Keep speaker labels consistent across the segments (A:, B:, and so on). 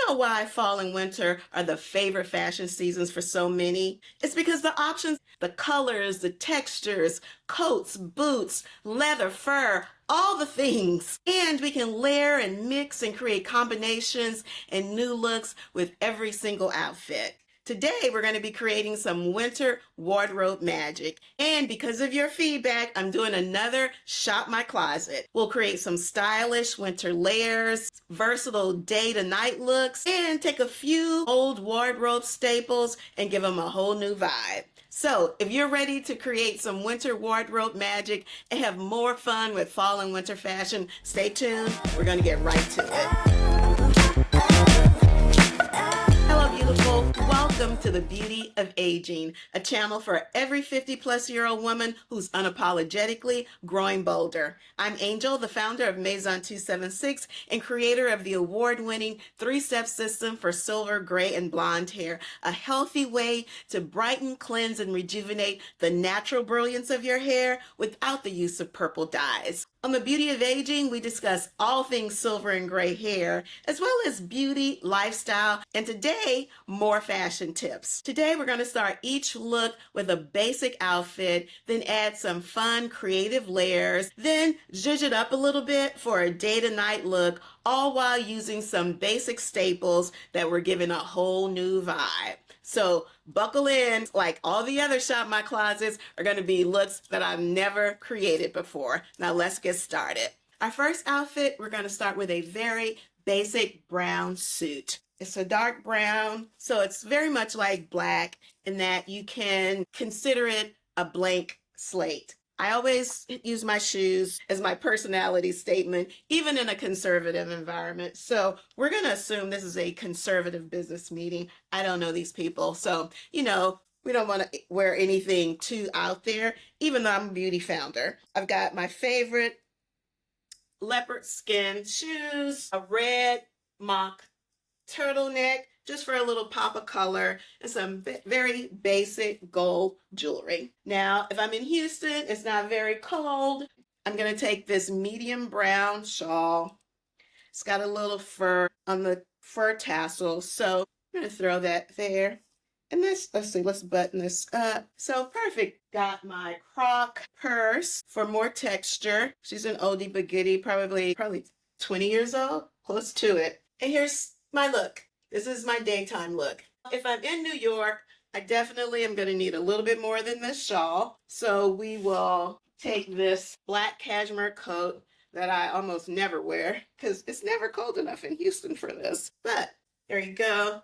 A: know why fall and winter are the favorite fashion seasons for so many? It's because the options, the colors, the textures, coats, boots, leather, fur, all the things. And we can layer and mix and create combinations and new looks with every single outfit. Today, we're going to be creating some winter wardrobe magic. And because of your feedback, I'm doing another Shop My Closet. We'll create some stylish winter layers, versatile day to night looks, and take a few old wardrobe staples and give them a whole new vibe. So if you're ready to create some winter wardrobe magic and have more fun with fall and winter fashion, stay tuned. We're going to get right to it. Hello, beautiful. Welcome to the Beauty of Aging, a channel for every 50-plus-year-old woman who's unapologetically growing bolder. I'm Angel, the founder of Maison 276 and creator of the award-winning 3-step system for silver, gray, and blonde hair, a healthy way to brighten, cleanse, and rejuvenate the natural brilliance of your hair without the use of purple dyes. On the Beauty of Aging, we discuss all things silver and gray hair, as well as beauty, lifestyle, and today, more fashion tips. Today, we're going to start each look with a basic outfit, then add some fun, creative layers, then zhuzh it up a little bit for a day-to-night look, all while using some basic staples that we're giving a whole new vibe. So buckle in, like all the other Shop My Closets are going to be looks that I've never created before. Now let's get started. Our first outfit, we're going to start with a very basic brown suit. It's a dark brown, so it's very much like black in that you can consider it a blank slate. I always use my shoes as my personality statement, even in a conservative environment. So we're going to assume this is a conservative business meeting. I don't know these people. So, we don't want to wear anything too out there, even though I'm a beauty founder. I've got my favorite leopard skin shoes, a red mock turtleneck, just for a little pop of color, and some very basic gold jewelry. Now, if I'm in Houston, it's not very cold. I'm going to take this medium brown shawl. It's got a little fur on the fur tassel, so I'm going to throw that there. And let's button this up. So perfect. Got my croc purse for more texture. She's an oldie but goodie, probably 20 years old, close to it. And here's my look. This is my daytime look. If I'm in New York, I definitely am going to need a little bit more than this shawl. So we will take this black cashmere coat that I almost never wear because it's never cold enough in Houston for this. But there you go.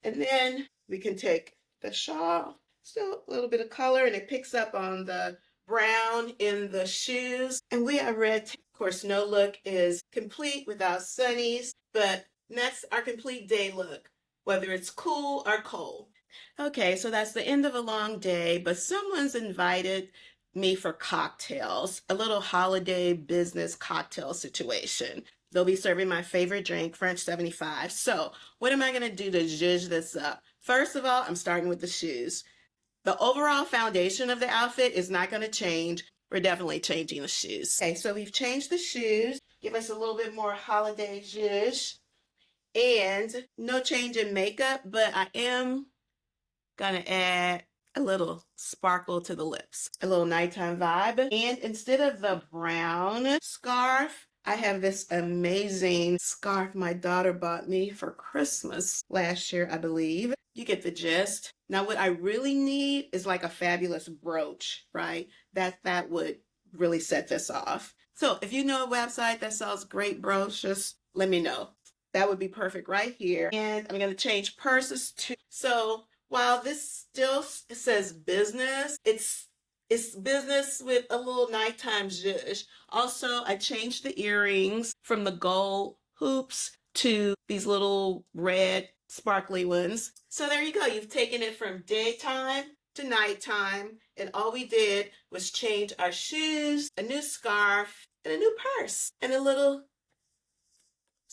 A: And then we can take the shawl, still a little bit of color, and it picks up on the brown in the shoes. And we are ready. Of course, no look is complete without sunnies, but that's our complete day look, whether it's cool or cold. Okay, so that's the end of a long day, but someone's invited me for cocktails, a little holiday business cocktail situation. They'll be serving my favorite drink, French 75. So what am I going to do to zhuzh this up? First of all, I'm starting with the shoes. The overall foundation of the outfit is not going to change. We're definitely changing the shoes. Okay, so we've changed the shoes. Give us a little bit more holiday zhuzh. And no change in makeup, but I am going to add a little sparkle to the lips, a little nighttime vibe. And instead of the brown scarf, I have this amazing scarf my daughter bought me for Christmas last year, I believe. You get the gist. Now, what I really need is like a fabulous brooch, right? That would really set this off. So if you know a website that sells great brooches, let me know. That would be perfect right here. And I'm going to change purses too. So while this still says business, it's business with a little nighttime zhuzh. Also, I changed the earrings from the gold hoops to these little red sparkly ones. So there you go. You've taken it from daytime to nighttime. And all we did was change our shoes, a new scarf, and a new purse, and a little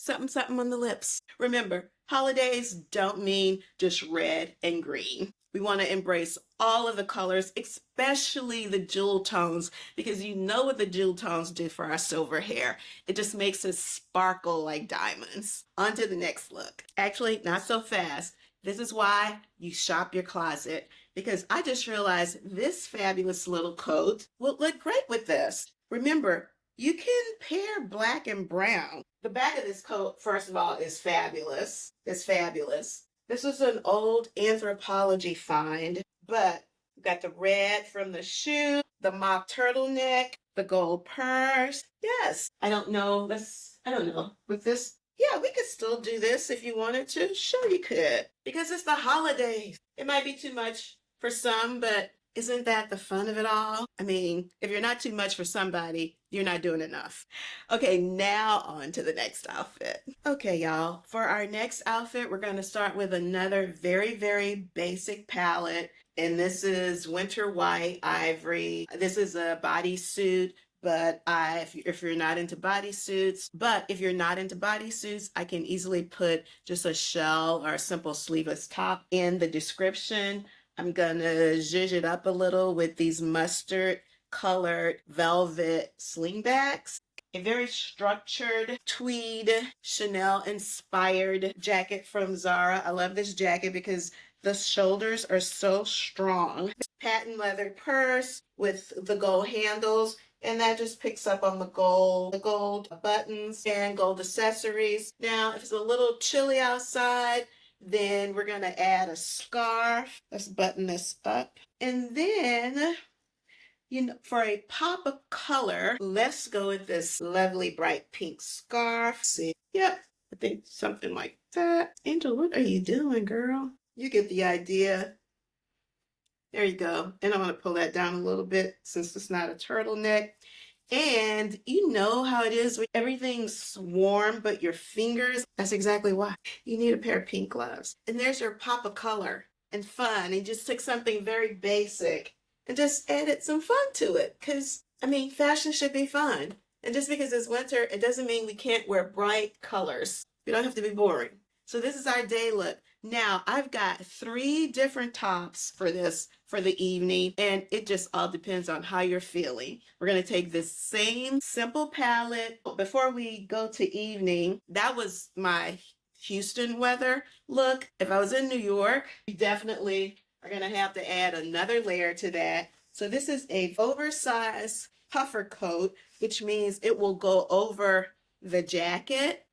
A: something on the lips. Remember, Holidays don't mean just red and green. We want to embrace all of the colors, especially the jewel tones, because you know what the jewel tones do for our silver hair. It just makes us sparkle like diamonds. On to the next look. Actually, not so fast. This is why you shop your closet, because I just realized this fabulous little coat will look great with this. Remember, you can pair black and brown. The back of this coat, first of all, is fabulous. It's fabulous. This is an old Anthropologie find, but we got the red from the shoe, the mock turtleneck, the gold purse. Yes, I don't know. With this, yeah, we could still do this if you wanted to. Sure, you could. Because it's the holidays. It might be too much for some, but isn't that the fun of it all? I mean, if you're not too much for somebody, you're not doing enough. Okay, now on to the next outfit. Okay, y'all, for our next outfit, we're going to start with another very, very basic palette. And this is Winter White Ivory. This is a bodysuit. But if you're not into bodysuits, I can easily put just a shell or a simple sleeveless top in the description. I'm gonna zhuzh it up a little with these mustard colored velvet slingbacks. A very structured tweed Chanel inspired jacket from Zara. I love this jacket because the shoulders are so strong. Patent leather purse with the gold handles, and that just picks up on the gold buttons and gold accessories. Now, if it's a little chilly outside, then we're going to add a scarf. Let's button this up. And then, for a pop of color, let's go with this lovely bright pink scarf. See, yep, I think something like that. Angel, what are you doing, girl? You get the idea. There you go. And I'm going to pull that down a little bit since it's not a turtleneck. And you know how it is when everything's warm, but your fingers, that's exactly why. You need a pair of pink gloves. And there's your pop of color and fun. And just took something very basic and just added some fun to it. Because, I mean, fashion should be fun. And just because it's winter, it doesn't mean we can't wear bright colors. We don't have to be boring. So this is our day look. Now, I've got 3 different tops for this for the evening, and it just all depends on how you're feeling. We're going to take this same simple palette. Before we go to evening, that was my Houston weather look. If I was in New York, you definitely are going to have to add another layer to that. So this is a oversized puffer coat, which means it will go over the jacket.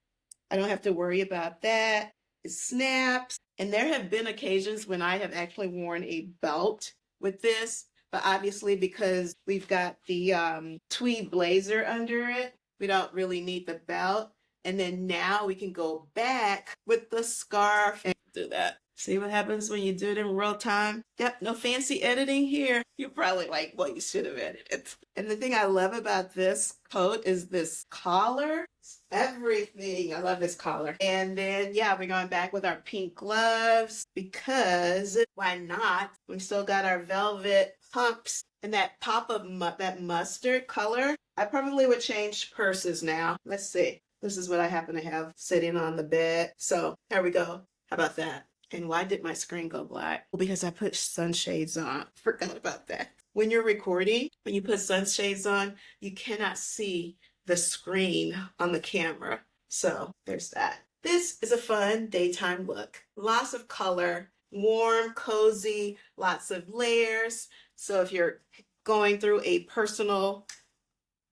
A: I don't have to worry about that. It snaps. And there have been occasions when I have actually worn a belt with this, but obviously because we've got the tweed blazer under it, we don't really need the belt. And then now we can go back with the scarf and do that. See what happens when you do it in real time? Yep, no fancy editing here. You're probably like, well, you should have edited. And the thing I love about this coat is this collar. Everything. I love this collar. And then, yeah, we're going back with our pink gloves because why not? We still got our velvet pumps and that pop of that mustard color. I probably would change purses now. Let's see. This is what I happen to have sitting on the bed. So there we go. How about that? And why did my screen go black? Well, because I put sunshades on. Forgot about that. When you're recording, when you put sunshades on, you cannot see the screen on the camera. So there's that. This is a fun daytime look. Lots of color, warm, cozy, lots of layers. So if you're going through a personal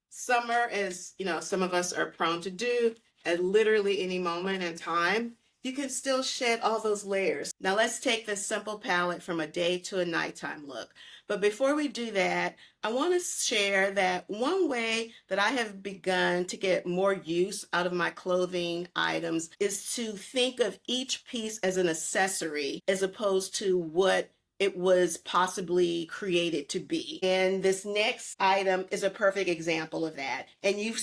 A: summer, as you know, some of us are prone to do at literally any moment in time, you can still shed all those layers. Now let's take this simple palette from a day to a nighttime look. But before we do that, I want to share that one way that I have begun to get more use out of my clothing items is to think of each piece as an accessory as opposed to what it was possibly created to be. And this next item is a perfect example of that. And you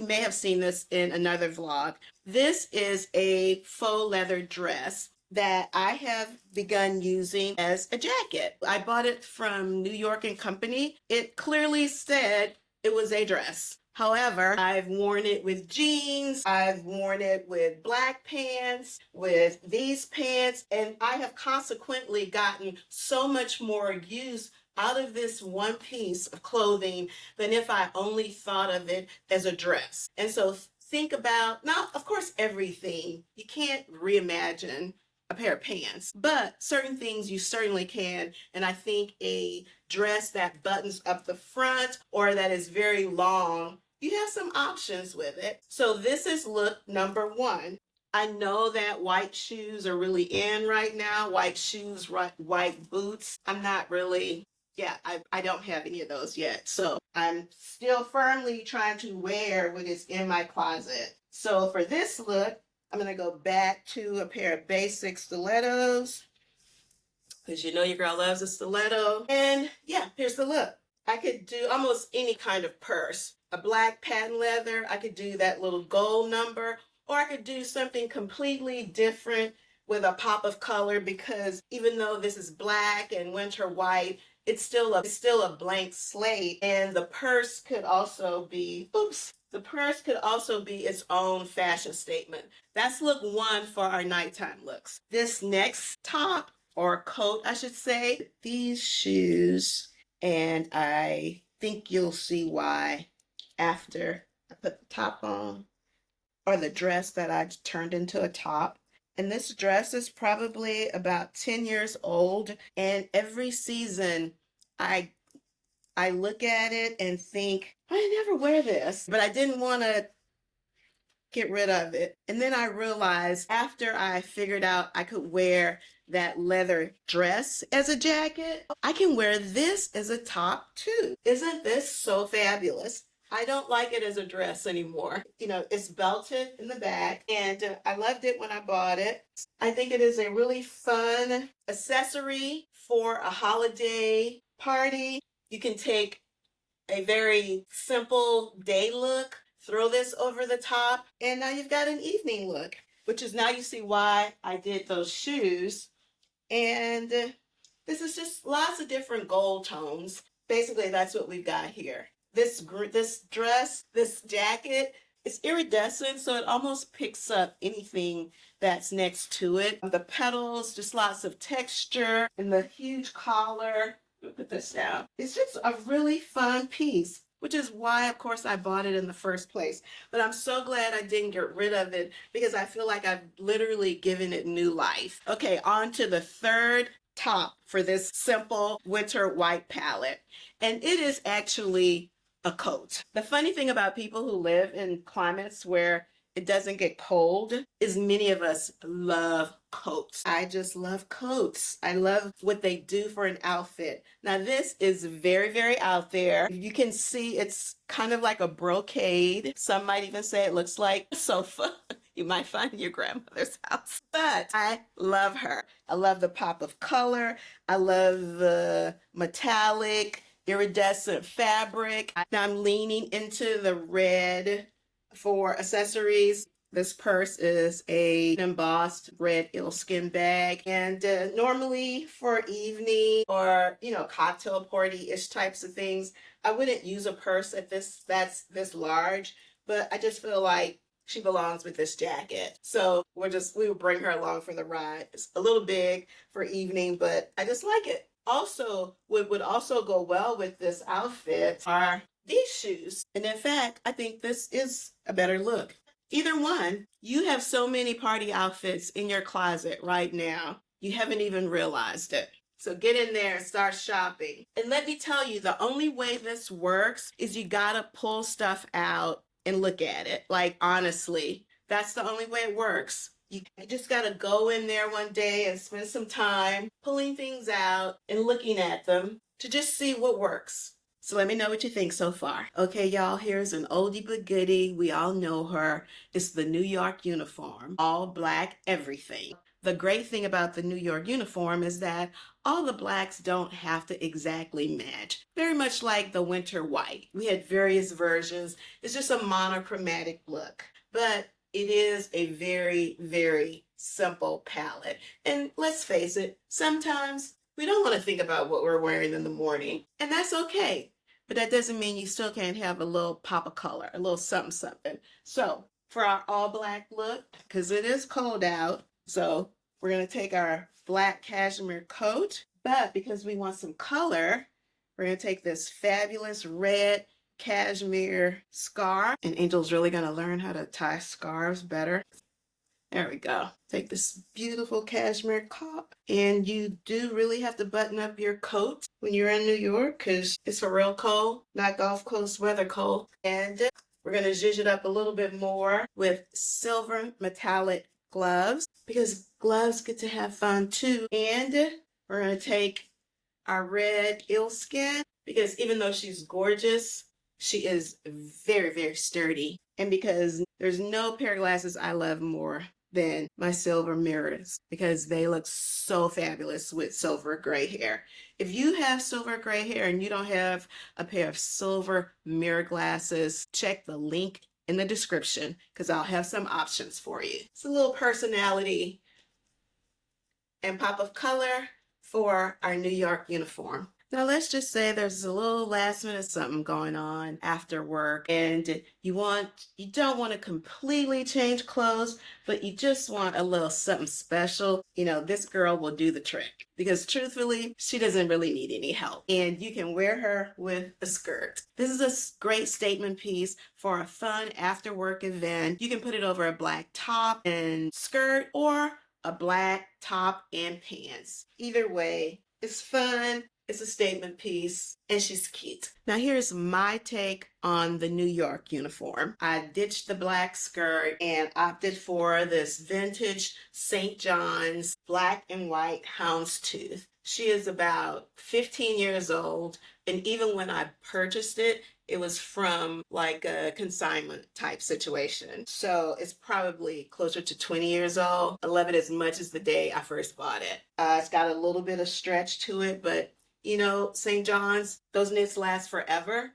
A: may have seen this in another vlog. This is a faux leather dress that I have begun using as a jacket. I bought it from New York and Company. It clearly said it was a dress, However, I've worn it with jeans, I've worn it with black pants, with these pants, and I have consequently gotten so much more use out of this one piece of clothing than if I only thought of it as a dress. And so think about, not of course everything, you can't reimagine a pair of pants, but certain things you certainly can. And I think a dress that buttons up the front or that is very long, you have some options with it. So this is look number one. I know that white shoes are really in right now. White shoes, white boots. I'm not really, I don't have any of those yet. So I'm still firmly trying to wear what is in my closet. So for this look, I'm going to go back to a pair of basic stilettos, because you know your girl loves a stiletto. And yeah, here's the look. I could do almost any kind of purse. A black patent leather, I could do that little gold number, or I could do something completely different with a pop of color, because even though this is black and winter white, it's still a blank slate. And the purse could also be, the purse could also be its own fashion statement. That's look one for our nighttime looks. This next top or coat, I should say, these shoes, and I think you'll see why after I put the top on, or the dress that I turned into a top. And this dress is probably about 10 years old, and every season I look at it and think, I never wear this, but I didn't want to get rid of it. And then I realized after I figured out I could wear that leather dress as a jacket, I can wear this as a top too. Isn't this so fabulous? I don't like it as a dress anymore. You know, it's belted in the back, and I loved it when I bought it. I think it is a really fun accessory for a holiday party. You can take a very simple day look, throw this over the top, and now you've got an evening look, which is now you see why I did those shoes. And this is just lots of different gold tones. Basically, that's what we've got here. This dress, this jacket, it's iridescent, so it almost picks up anything that's next to it. The petals, just lots of texture, and the huge collar. Put this down. It's just a really fun piece, which is why, of course, I bought it in the first place. But I'm so glad I didn't get rid of it, because I feel like I've literally given it new life. Okay, on to the third top for this simple winter white palette. And it is actually a coat. The funny thing about people who live in climates where it doesn't get cold is many of us love coats. I just love coats. I love what they do for an outfit. Now this is very, very out there. You can see it's kind of like a brocade. Some might even say it looks like a sofa you might find in your grandmother's house. But I love her. I love the pop of color. I love the metallic, iridescent fabric. Now I'm leaning into the red for accessories. This purse is a embossed red oilskin bag, and normally for evening or cocktail party-ish types of things, I wouldn't use a purse that's this large, but I just feel like she belongs with this jacket. So we will bring her along for the ride. It's a little big for evening, but I just like it. Also, what would also go well with this outfit are these shoes. And in fact, I think this is a better look. Either one. You have so many party outfits in your closet right now. You haven't even realized it. So get in there and start shopping. And let me tell you, the only way this works is you gotta pull stuff out and look at it. Like, honestly, that's the only way it works. You just got to go in there one day and spend some time pulling things out and looking at them to just see what works. So let me know what you think so far. Okay, y'all, here's an oldie but goodie. We all know her. It's the New York uniform. All black, everything. The great thing about the New York uniform is that all the blacks don't have to exactly match. Very much like the winter white. We had various versions. It's just a monochromatic look. But it is a very, very simple palette. And let's face it, sometimes we don't want to think about what we're wearing in the morning. And that's okay. but that doesn't mean you still can't have a little pop of color, a little something, something. So for our all black look, because it is cold out, so we're going to take our black cashmere coat, but because we want some color, we're going to take this fabulous red cashmere scarf, and Angel's really going to learn how to tie scarves better. There we go. Take this beautiful cashmere top, and you do really have to button up your coat when you're in New York because it's for real cold, not Gulf Coast weather cold. And we're going to zhuzh it up a little bit more with silver metallic gloves because gloves get to have fun too. And we're going to take our red eelskin because even though she's gorgeous, she is very, very sturdy. And because there's no pair of glasses I love more than my silver mirrors because they look so fabulous with silver gray hair. If you have silver gray hair and you don't have a pair of silver mirror glasses, check the link in the description because I'll have some options for you. It's a little personality and pop of color for our New York uniform. Now let's just say there's a little last minute something going on after work and you don't want to completely change clothes, but you just want a little something special. This girl will do the trick because truthfully, she doesn't really need any help and you can wear her with a skirt. This is a great statement piece for a fun after work event. You can put it over a black top and skirt or a black top and pants. Either way, it's fun. It's a statement piece, and she's cute. Now here's my take on the New York uniform. I ditched the black skirt and opted for this vintage St. John's black and white houndstooth. She is about 15 years old, and even when I purchased it, it was from like a consignment type situation. So it's probably closer to 20 years old. I love it as much as the day I first bought it. It's got a little bit of stretch to it, but St. John's, those knits last forever.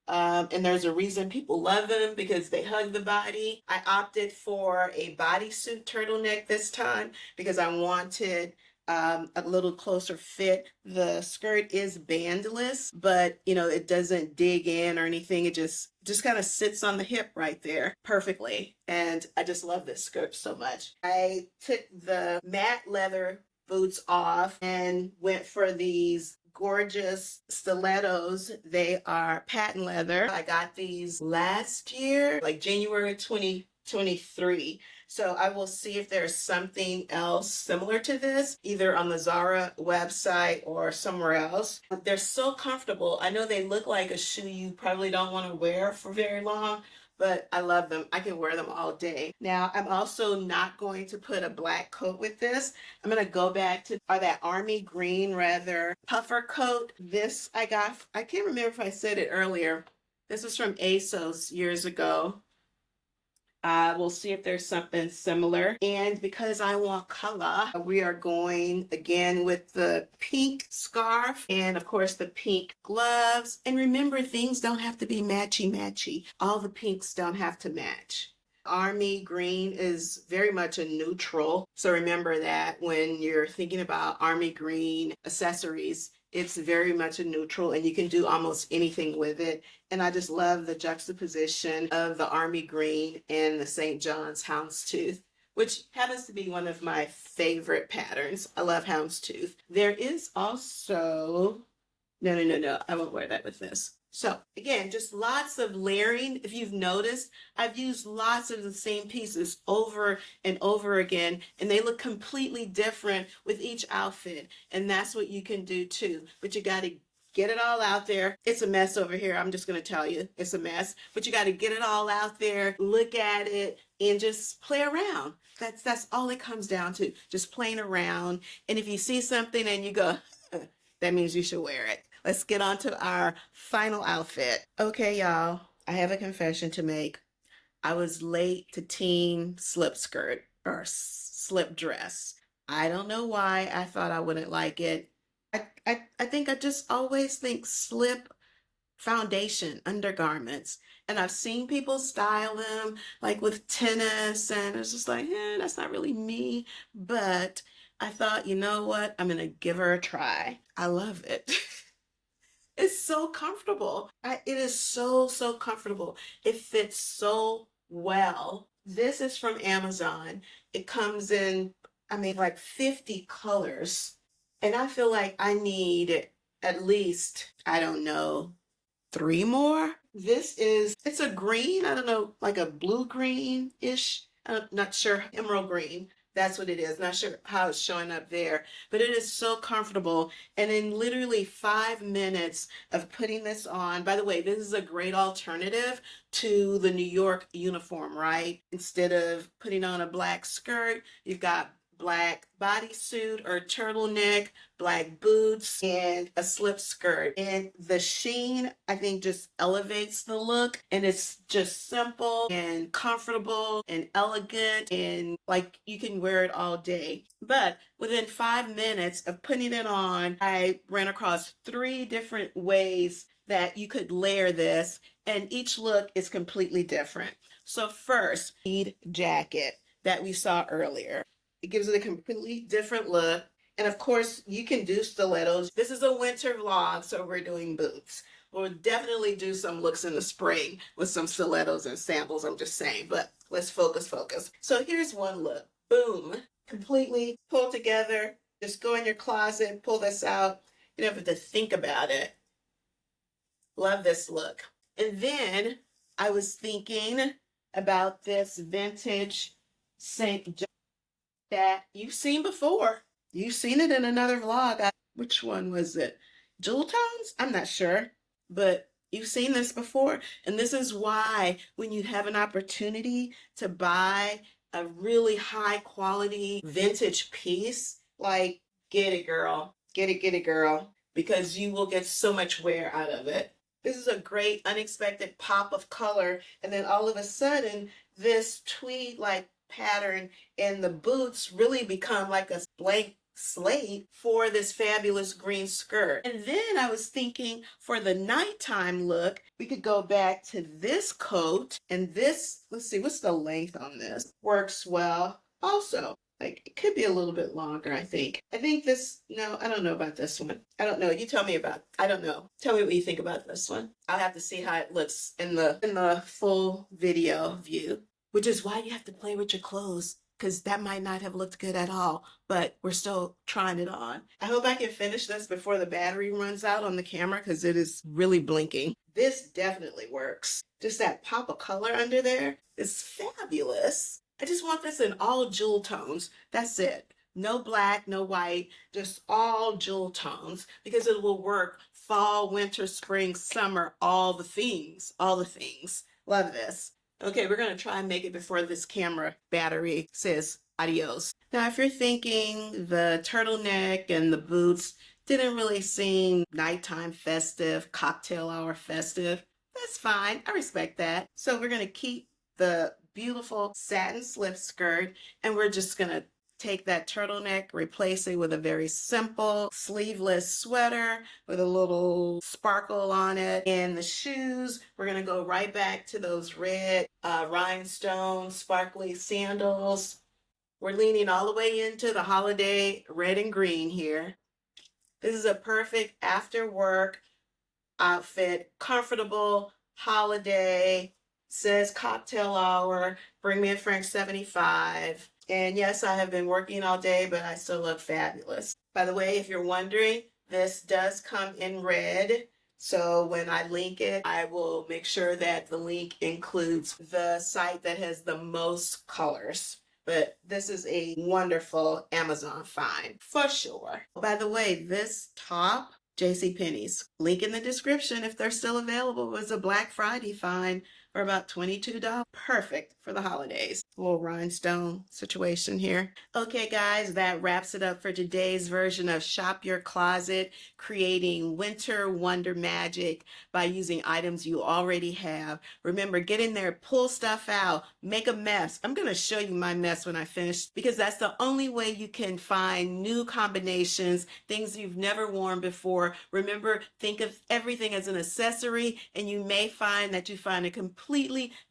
A: And there's a reason people love them because they hug the body. I opted for a bodysuit turtleneck this time because I wanted a little closer fit. The skirt is bandless, but it doesn't dig in or anything. It just kind of sits on the hip right there perfectly. And I just love this skirt so much. I took the matte leather boots off and went for these gorgeous stilettos. They are patent leather. I got these last year, like January 2023. So I will see if there's something else similar to this, either on the Zara website or somewhere else. They're so comfortable. I know they look like a shoe you probably don't want to wear for very long, but I love them. I can wear them all day. Now, I'm also not going to put a black coat with this. I'm going to go back to that army green, rather puffer coat. This I got, I can't remember if I said it earlier. This was from ASOS years ago. We'll see if there's something similar. And because I want color, we are going again with the pink scarf and of course the pink gloves. And remember, things don't have to be matchy-matchy. All the pinks don't have to match. Army green is very much a neutral. So remember that when you're thinking about army green accessories, it's very much a neutral and you can do almost anything with it. And I just love the juxtaposition of the army green and the St. John's houndstooth, which happens to be one of my favorite patterns. I love houndstooth. There is also, no, I won't wear that with this. So again, just lots of layering. If you've noticed, I've used lots of the same pieces over and over again, and they look completely different with each outfit. And that's what you can do too. But you got to get it all out there. It's a mess over here. I'm just going to tell you, it's a mess. But you got to get it all out there, look at it, and just play around. That's all it comes down to, just playing around. And if you see something and you go, that means you should wear it. Let's get on to our final outfit. Okay, y'all, I have a confession to make. I was late to team slip skirt or slip dress. I don't know why I thought I wouldn't like it. I think I just always think slip foundation undergarments. And I've seen people style them like with tennis and it's just like, that's not really me. But I thought, you know what? I'm going to give her a try. I love it. It's so comfortable. It is so comfortable. It fits so well. This is from Amazon. It comes in, I mean, like 50 colors. And I feel like I need at least, I don't know, three more. It's a green, I don't know, like a blue green-ish. I'm not sure, emerald green. That's what it is. Not sure how it's showing up there, but it is so comfortable. And in literally 5 minutes of putting this on, by the way, this is a great alternative to the New York uniform, right? Instead of putting on a black skirt, you've got black bodysuit or turtleneck, black boots, and a slip skirt. And the sheen, I think, just elevates the look. And it's just simple and comfortable and elegant, and like you can wear it all day. But within 5 minutes of putting it on, I ran across 3 different ways that you could layer this, and each look is completely different. So first, tweed jacket that we saw earlier. It gives it a completely different look. And of course, you can do stilettos. This is a winter vlog, so we're doing boots. We'll definitely do some looks in the spring with some stilettos and sandals, I'm just saying. But let's focus. So here's one look. Boom. Completely pulled together. Just go in your closet, pull this out. You don't have to think about it. Love this look. And then I was thinking about this vintage St. John that you've seen before. You've seen it in another vlog. Which one was it? Jewel tones? I'm not sure, but you've seen this before. And this is why when you have an opportunity to buy a really high quality vintage piece, like, get it, girl. Get it, girl. Because you will get so much wear out of it. This is a great unexpected pop of color. And then all of a sudden, this tweed like pattern and the boots really become like a blank slate for this fabulous green skirt. And then I was thinking for the nighttime look, we could go back to this coat, and this, let's see, what's the length on this? Works well also. Like, it could be a little bit longer, I think. I think this, no, I don't know about this one. I don't know. You tell me about, I don't know. Tell me what you think about this one. I'll have to see how it looks in the full video view. Which is why you have to play with your clothes, because that might not have looked good at all, but we're still trying it on. I hope I can finish this before the battery runs out on the camera, because it is really blinking. This definitely works. Just that pop of color under there is fabulous. I just want this in all jewel tones. That's it. No black, no white, just all jewel tones, because it will work fall, winter, spring, summer, all the things. Love this. Okay, we're going to try and make it before this camera battery says adios. Now, if you're thinking the turtleneck and the boots didn't really seem nighttime festive, cocktail hour festive, that's fine. I respect that. So we're going to keep the beautiful satin slip skirt, and we're just going to take that turtleneck, replace it with a very simple sleeveless sweater with a little sparkle on it. And the shoes, we're going to go right back to those red rhinestone sparkly sandals. We're leaning all the way into the holiday red and green here. This is a perfect after work outfit, comfortable, holiday, says cocktail hour, bring me a French 75. And yes, I have been working all day, but I still look fabulous. By the way, if you're wondering, this does come in red. So when I link it, I will make sure that the link includes the site that has the most colors. But this is a wonderful Amazon find for sure. By the way, this top, JCPenney's, link in the description if they're still available, was a Black Friday find for about $22. Perfect for the holidays. A little rhinestone situation here. Okay, guys, that wraps it up for today's version of Shop Your Closet, creating winter wonder magic by using items you already have. Remember, get in there, pull stuff out, make a mess. I'm going to show you my mess when I finish, because that's the only way you can find new combinations, things you've never worn before. Remember, think of everything as an accessory, and you may find that you find a completely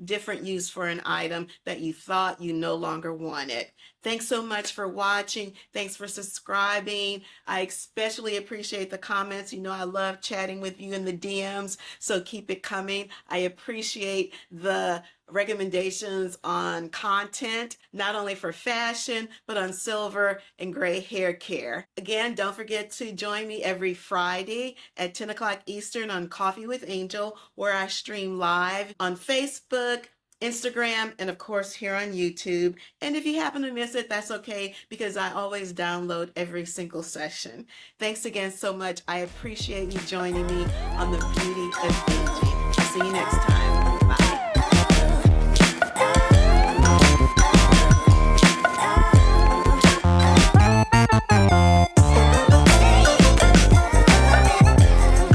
A: different use for an item that you thought you no longer wanted. Thanks so much for watching. Thanks for subscribing. I especially appreciate the comments. You know, I love chatting with you in the DMs, so keep it coming. I appreciate the recommendations on content, not only for fashion, but on silver and gray hair care. Again, don't forget to join me every Friday at 10 o'clock Eastern on Coffee with Angel, where I stream live on Facebook, Instagram, and of course here on YouTube. And if you happen to miss it, that's okay, because I always download every single session. Thanks again so much. I appreciate you joining me on the Beauty of Aging. See you next time.